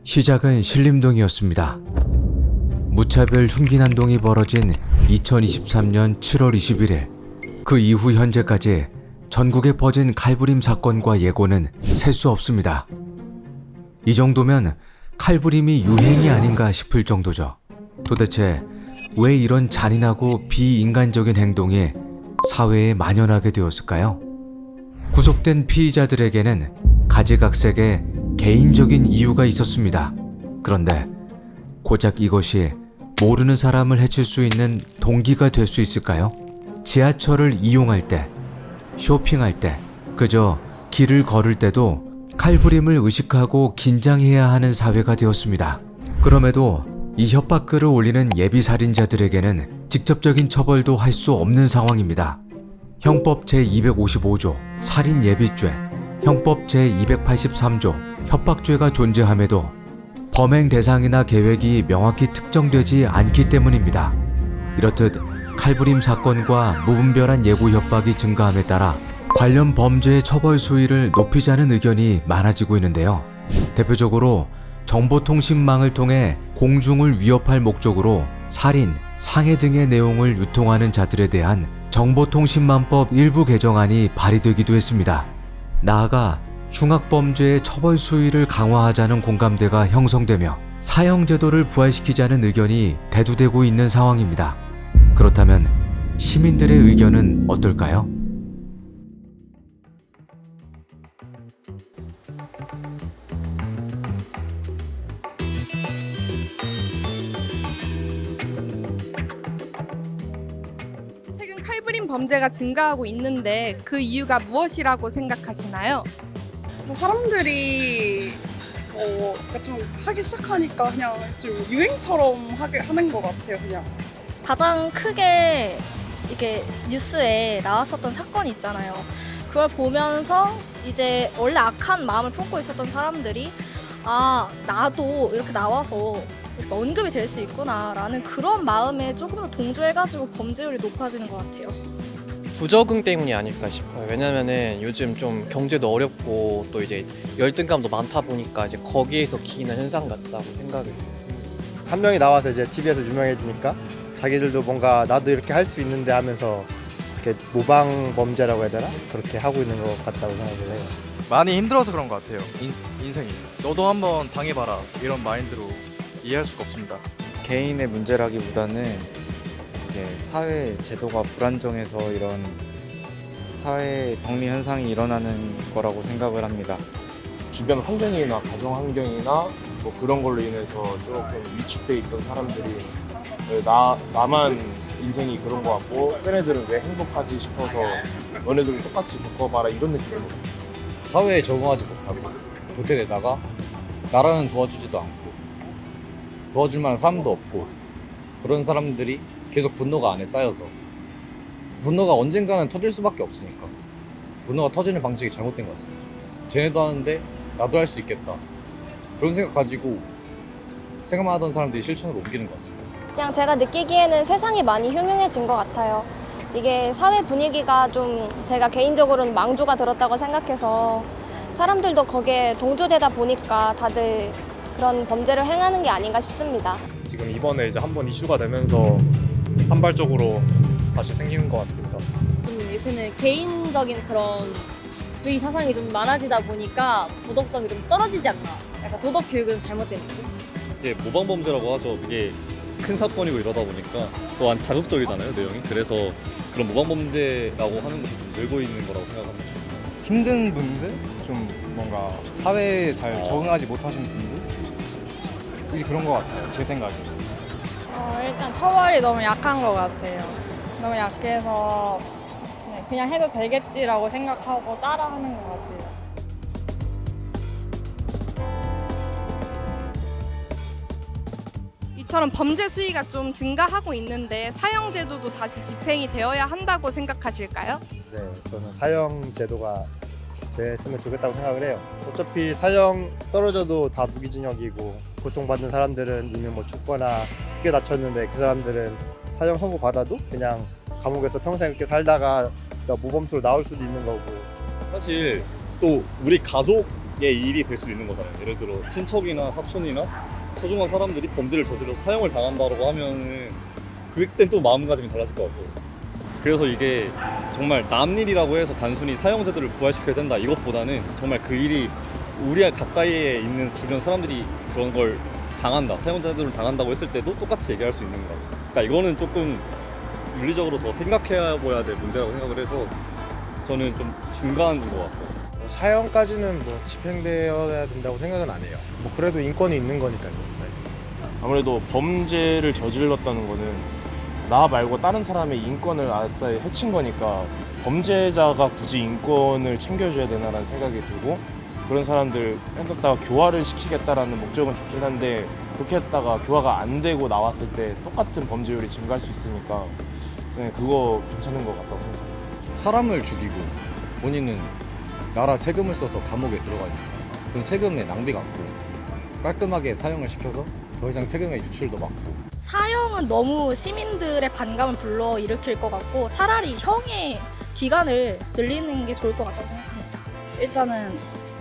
시작은 신림동이었습니다. 무차별 흉기난동이 벌어진 2023년 7월 21일, 그 이후 현재까지 전국에 퍼진 칼부림 사건과 예고는 셀 수 없습니다. 이 정도면 칼부림이 유행이 아닌가 싶을 정도죠. 도대체 왜 이런 잔인하고 비인간적인 행동이 사회에 만연하게 되었을까요? 구속된 피의자들에게는 가지각색의 개인적인 이유가 있었습니다. 그런데 고작 이것이 모르는 사람을 해칠 수 있는 동기가 될 수 있을까요? 지하철을 이용할 때, 쇼핑할 때, 그저 길을 걸을 때도 칼부림을 의식하고 긴장해야 하는 사회가 되었습니다. 그럼에도 이 협박글을 올리는 예비살인자들에게는 직접적인 처벌도 할 수 없는 상황입니다. 형법 제255조 살인예비죄, 형법 제283조 협박죄가 존재함에도 범행 대상이나 계획이 명확히 특정되지 않기 때문입니다. 이렇듯 칼부림 사건과 무분별한 예고 협박이 증가함에 따라 관련 범죄의 처벌 수위를 높이자는 의견이 많아지고 있는데요. 대표적으로 정보통신망을 통해 공중을 위협할 목적으로 살인, 상해 등의 내용을 유통하는 자들에 대한 정보통신망법 일부 개정안이 발의되기도 했습니다. 나아가 흉악범죄의 처벌 수위를 강화하자는 공감대가 형성되며 사형제도를 부활시키자는 의견이 대두되고 있는 상황입니다. 그렇다면 시민들의 의견은 어떨까요? 최근 칼부림 범죄가 증가하고 있는데 그 이유가 무엇이라고 생각하시나요? 사람들이 그러니까 좀 하기 시작하니까 그냥 좀 유행처럼 하는 것 같아요. 그냥 가장 크게 이게 뉴스에 나왔었던 사건이 있잖아요. 그걸 보면서 이제 원래 악한 마음을 품고 있었던 사람들이 나도 이렇게 나와서 이렇게 언급이 될 수 있구나라는 그런 마음에 조금 더 동조해가지고 범죄율이 높아지는 것 같아요. 부적응 때문이 아닐까 싶어요. 왜냐면은 요즘 좀 경제도 어렵고 또 이제 열등감도 많다 보니까 이제 거기에서 기인한 현상 같다고 생각을 해요. 한 명이 나와서 이제 TV에서 유명해지니까 자기들도 뭔가 나도 이렇게 할 수 있는데 하면서 이렇게 모방 범죄라고 해야 되나? 그렇게 하고 있는 것 같다고 생각을 해요. 많이 힘들어서 그런 것 같아요. 인생이 너도 한번 당해봐라 이런 마인드로 이해할 수가 없습니다. 개인의 문제라기보다는 이게 사회 제도가 불안정해서 이런 사회 병리 현상이 일어나는 거라고 생각을 합니다. 주변 환경이나 가정 환경이나 뭐 그런 걸로 인해서 조금 위축돼 있던 사람들이 나만 인생이 그런 거 같고 쟤네들은 왜 행복하지 싶어서 너네들도 똑같이 겪어봐라 이런 느낌을 받았어요. 사회에 적응하지 못하고 도태되다가 나라는 도와주지도 않고 도와줄 만한 사람도 없고 그런 사람들이 계속 분노가 안에 쌓여서 분노가 언젠가는 터질 수밖에 없으니까 분노가 터지는 방식이 잘못된 것 같습니다. 쟤네도 하는데 나도 할 수 있겠다 그런 생각 가지고 생각만 하던 사람들이 실천으로 옮기는 것 같습니다. 그냥 제가 느끼기에는 세상이 많이 흉흉해진 것 같아요. 이게 사회 분위기가 좀 제가 개인적으로는 망조가 들었다고 생각해서 사람들도 거기에 동조되다 보니까 다들 그런 범죄를 행하는 게 아닌가 싶습니다. 지금 이번에 이제 한번 이슈가 되면서 산발적으로 다시 생기는 것 같습니다. 요새는 개인적인 그런 주의 사상이 좀 많아지다 보니까 도덕성이 좀 떨어지지 않나. 약간 도덕 교육은 잘못된 느낌? 이게 모방범죄라고 하죠. 이게 큰 사건이고 이러다 보니까 또한 자극적이잖아요, 내용이. 그래서 그런 모방범죄라고 하는 것이 좀 늘고 있는 거라고 생각합니다. 힘든 분들, 좀 뭔가 사회에 잘 적응하지 못하시는 분들이 그런 것 같아요. 제 생각에. 일단 처벌이 너무 약한 것 같아요. 너무 약해서 그냥 해도 되겠지라고 생각하고 따라하는 것 같아요. 이처럼 범죄 수위가 좀 증가하고 있는데 사형제도도 다시 집행이 되어야 한다고 생각하실까요? 네, 저는 사형 제도가 됐으면 좋겠다고 생각을 해요. 어차피 사형 떨어져도 다 무기징역이고 고통받는 사람들은 이미 뭐 죽거나 크게 다쳤는데 그 사람들은 사형 선고 받아도 그냥 감옥에서 평생 이렇게 살다가 진짜 모범수로 나올 수도 있는 거고. 사실 또 우리 가족 일이 될 수 있는 거잖아요. 예를 들어 친척이나 사촌이나 소중한 사람들이 범죄를 저질러서 사형을 당한다고 하면은 그땐 또 마음가짐이 달라질 것 같고, 그래서 이게 정말 남 일이라고 해서 단순히 사형제도를 부활시켜야 된다 이것보다는 정말 그 일이 우리 가까이에 있는 주변 사람들이 그런 걸 당한다, 사형제도를 당한다고 했을 때도 똑같이 얘기할 수 있는 거. 그러니까 이거는 조금 윤리적으로 더 생각해 봐야 될 문제라고 생각을 해서 저는 좀 중간인 것 같아요. 사형까지는 뭐 집행되어야 된다고 생각은 안 해요. 뭐 그래도 인권이 있는 거니까요. 아무래도 범죄를 저질렀다는 거는 나 말고 다른 사람의 인권을 아싸리 해친 거니까 범죄자가 굳이 인권을 챙겨줘야 되나라는 생각이 들고, 그런 사람들 했다가 교화를 시키겠다라는 목적은 좋긴 한데 그렇게 했다가 교화가 안 되고 나왔을 때 똑같은 범죄율이 증가할 수 있으니까 그거 괜찮은 것 같다고 생각합니다. 사람을 죽이고 본인은 나라 세금을 써서 감옥에 들어가니까 그건 세금의 낭비 같고, 깔끔하게 사형을 시켜서 더 이상 세금의 유출도 막고. 사형은 너무 시민들의 반감을 불러일으킬 것 같고 차라리 형의 기간을 늘리는 게 좋을 것 같다고 생각합니다. 일단은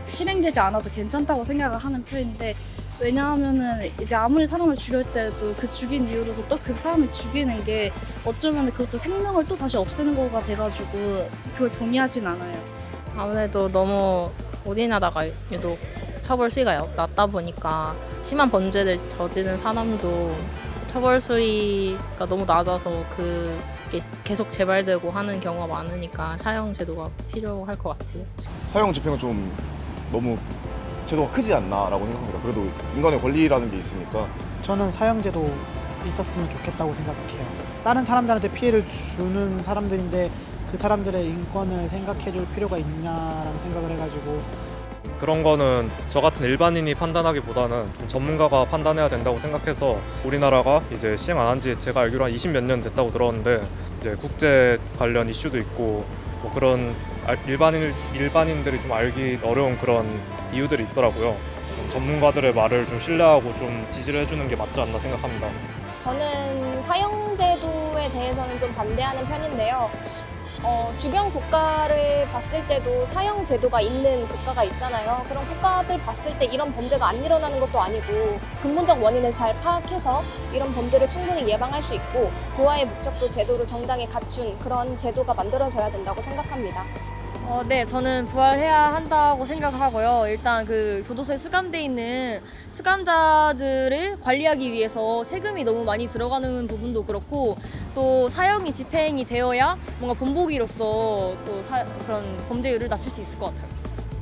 실행되지 않아도 괜찮다고 생각을 하는 편인데, 왜냐하면은 이제 아무리 사람을 죽일 때도 그 죽인 이유로서 또 그 사람을 죽이는 게 어쩌면 그것도 생명을 또 다시 없애는 거가 돼가지고 그걸 동의하진 않아요. 아무래도 너무 우리나라가 유독 처벌 수위가 낮다 보니까 심한 범죄를 저지른 사람도 처벌 수위가 너무 낮아서 그게 계속 재발되고 하는 경우가 많으니까 사형 제도가 필요할 것 같아요. 사형 집행은 좀 너무 제도가 크지 않나라고 생각합니다. 그래도 인간의 권리라는 게 있으니까. 저는 사형제도 있었으면 좋겠다고 생각해요. 다른 사람들한테 피해를 주는 사람들인데 그 사람들의 인권을 생각해줄 필요가 있냐라는 생각을 해가지고. 그런 거는 저 같은 일반인이 판단하기보다는 좀 전문가가 판단해야 된다고 생각해서, 우리나라가 이제 시행 안 한 지 제가 알기로 한 20몇 년 됐다고 들었는데 이제 국제 관련 이슈도 있고 뭐 그런 일반인들이 좀 알기 어려운 그런 이유들이 있더라고요. 전문가들의 말을 좀 신뢰하고 좀 지지를 해주는 게 맞지 않나 생각합니다. 저는 사형제도에 대해서는 좀 반대하는 편인데요. 주변 국가를 봤을 때도 사형제도가 있는 국가가 있잖아요. 그런 국가들 봤을 때 이런 범죄가 안 일어나는 것도 아니고 근본적 원인을 잘 파악해서 이런 범죄를 충분히 예방할 수 있고 고아의 목적도 제도를 정당히 갖춘 그런 제도가 만들어져야 된다고 생각합니다. 네, 저는 부활해야 한다고 생각하고요. 일단 그 교도소에 수감돼 있는 수감자들을 관리하기 위해서 세금이 너무 많이 들어가는 부분도 그렇고, 또 사형이 집행이 되어야 뭔가 본보기로서 또 그런 범죄율을 낮출 수 있을 것 같아요.